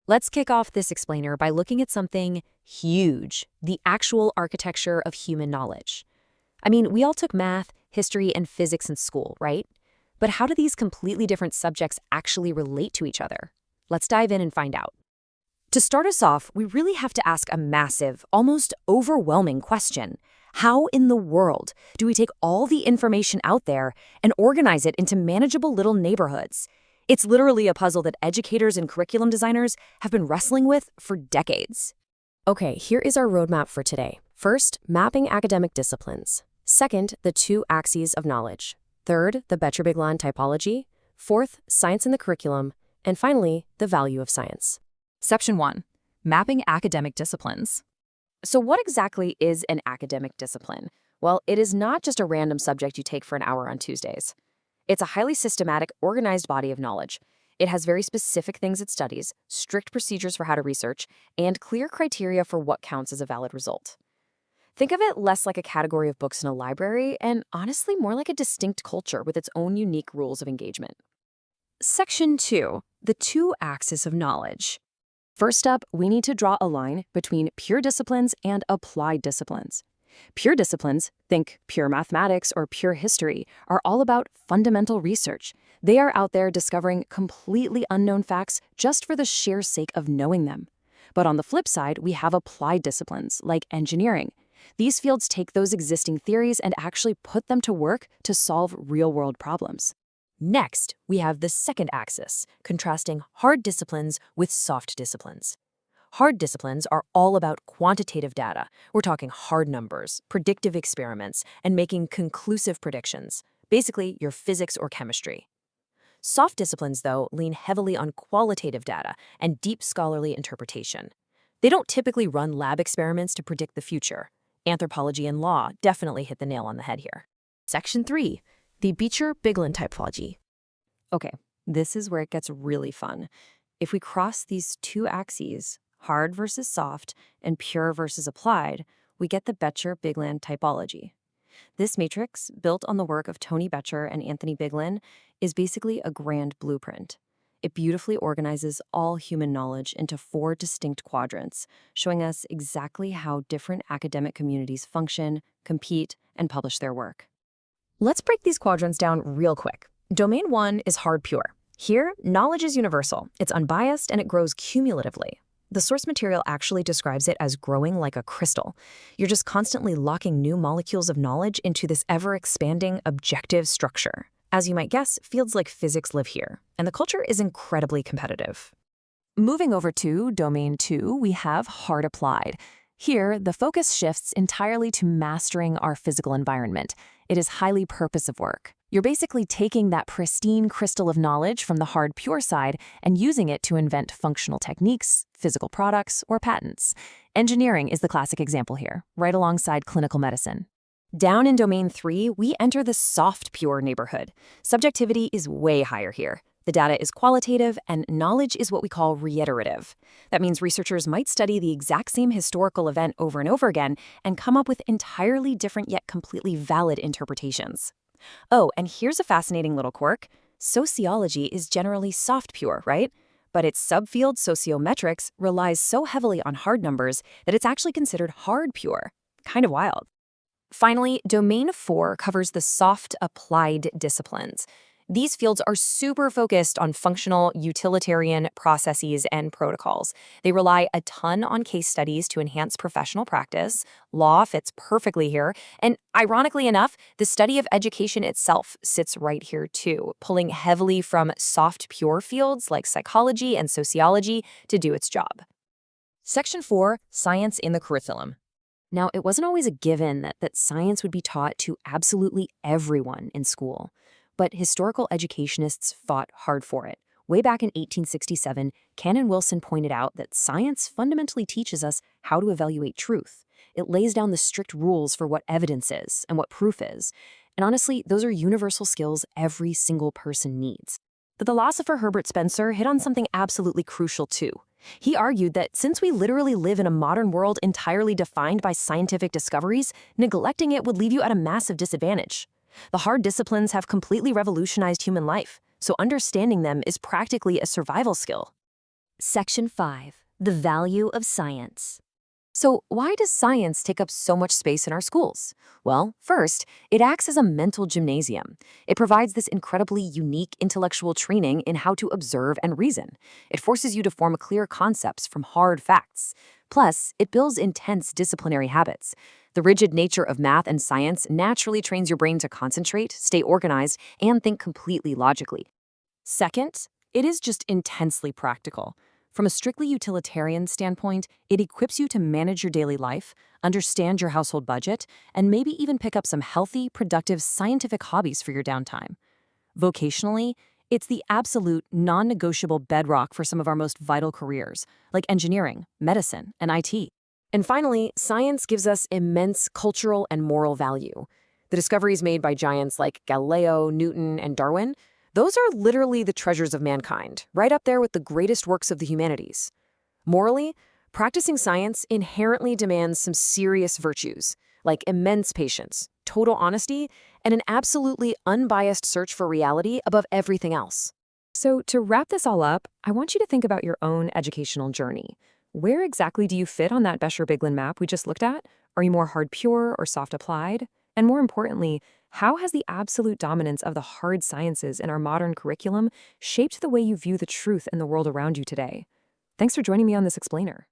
Let's kick off this explainer by looking at something huge, the actual architecture of human knowledge. I mean, we all took math, history, and physics in school, right? But how do these completely different subjects actually relate to each other? Let's dive in and find out. To start us off, we really have to ask a massive, almost overwhelming question. How in the world do we take all the information out there and organize it into manageable little neighborhoods? It's literally a puzzle that educators and curriculum designers have been wrestling with for decades. Okay, here is our roadmap for today. First, mapping academic disciplines. Second, the two axes of knowledge. Third, the Becher-Biglan typology. Fourth, science in the curriculum. And finally, the value of science. Section 1. Mapping academic disciplines. So what exactly is an academic discipline? Well, it is not just a random subject you take for an hour on Tuesdays. It's a highly systematic, organized body of knowledge. It has very specific things it studies, strict procedures for how to research, and clear criteria for what counts as a valid result. Think of it less like a category of books in a library, and honestly more like a distinct culture with its own unique rules of engagement. Section 2. The two axes of knowledge. First up, we need to draw a line between pure disciplines and applied disciplines. Pure disciplines, think pure mathematics or pure history, are all about fundamental research. They are out there discovering completely unknown facts just for the sheer sake of knowing them. But on the flip side, we have applied disciplines, like engineering. These fields take those existing theories and actually put them to work to solve real-world problems. Next, we have the second axis, contrasting hard disciplines with soft disciplines. Hard disciplines are all about quantitative data. We're talking hard numbers, predictive experiments, and making conclusive predictions, basically your physics or chemistry. Soft disciplines, though, lean heavily on qualitative data and deep scholarly interpretation. They don't typically run lab experiments to predict the future. Anthropology and law definitely hit the nail on the head here. Section 3. The Becher-Biglan typology. Okay, this is where it gets really fun. If we cross these two axes, hard versus soft and pure versus applied, we get the Becher-Biglan typology. This matrix, built on the work of Tony Becher and Anthony Biglan, is basically a grand blueprint. It beautifully organizes all human knowledge into 4 distinct quadrants, showing us exactly how different academic communities function, compete, and publish their work. Let's break these quadrants down real quick. Domain 1 is hard pure. Here, knowledge is universal. It's unbiased and it grows cumulatively. The source material actually describes it as growing like a crystal. You're just constantly locking new molecules of knowledge into this ever-expanding, objective structure. As you might guess, fields like physics live here, and the culture is incredibly competitive. Moving over to Domain 2, we have hard applied. Here, the focus shifts entirely to mastering our physical environment. It is highly purposive work. You're basically taking that pristine crystal of knowledge from the hard pure side and using it to invent functional techniques, physical products, or patents. Engineering is the classic example here, right alongside clinical medicine. Down in Domain 3, we enter the soft pure neighborhood. Subjectivity is way higher here. The data is qualitative, and knowledge is what we call reiterative. That means researchers might study the exact same historical event over and over again and come up with entirely different yet completely valid interpretations. Oh, and here's a fascinating little quirk. Sociology is generally soft pure, right? But its subfield sociometrics relies so heavily on hard numbers that it's actually considered hard pure. Kind of wild. Finally, Domain 4 covers the soft applied disciplines. These fields are super focused on functional, utilitarian processes and protocols. They rely a ton on case studies to enhance professional practice. Law fits perfectly here. And ironically enough, the study of education itself sits right here too, pulling heavily from soft, pure fields like psychology and sociology to do its job. Section 4, Science in the Curriculum. Now, it wasn't always a given that science would be taught to absolutely everyone in school. But historical educationists fought hard for it. Way back in 1867, Cannon Wilson pointed out that science fundamentally teaches us how to evaluate truth. It lays down the strict rules for what evidence is and what proof is. And honestly, those are universal skills every single person needs. The philosopher Herbert Spencer hit on something absolutely crucial too. He argued that since we literally live in a modern world entirely defined by scientific discoveries, neglecting it would leave you at a massive disadvantage. The hard disciplines have completely revolutionized human life, so understanding them is practically a survival skill. Section 5. The value of science. So, why does science take up so much space in our schools? Well, first, it acts as a mental gymnasium. It provides this incredibly unique intellectual training in how to observe and reason. It forces you to form clear concepts from hard facts. Plus, it builds intense disciplinary habits. The rigid nature of math and science naturally trains your brain to concentrate, stay organized, and think completely logically. Second, it is just intensely practical. From a strictly utilitarian standpoint, it equips you to manage your daily life, understand your household budget, and maybe even pick up some healthy, productive scientific hobbies for your downtime. Vocationally, it's the absolute non-negotiable bedrock for some of our most vital careers, like engineering, medicine, and IT. And finally, science gives us immense cultural and moral value. The discoveries made by giants like Galileo, Newton, and Darwin, those are literally the treasures of mankind, right up there with the greatest works of the humanities. Morally, practicing science inherently demands some serious virtues, like immense patience, total honesty, and an absolutely unbiased search for reality above everything else. So, to wrap this all up, I want you to think about your own educational journey. Where exactly do you fit on that Becher Biglan map we just looked at? Are you more hard pure or soft applied? And more importantly, how has the absolute dominance of the hard sciences in our modern curriculum shaped the way you view the truth in the world around you today? Thanks for joining me on this explainer.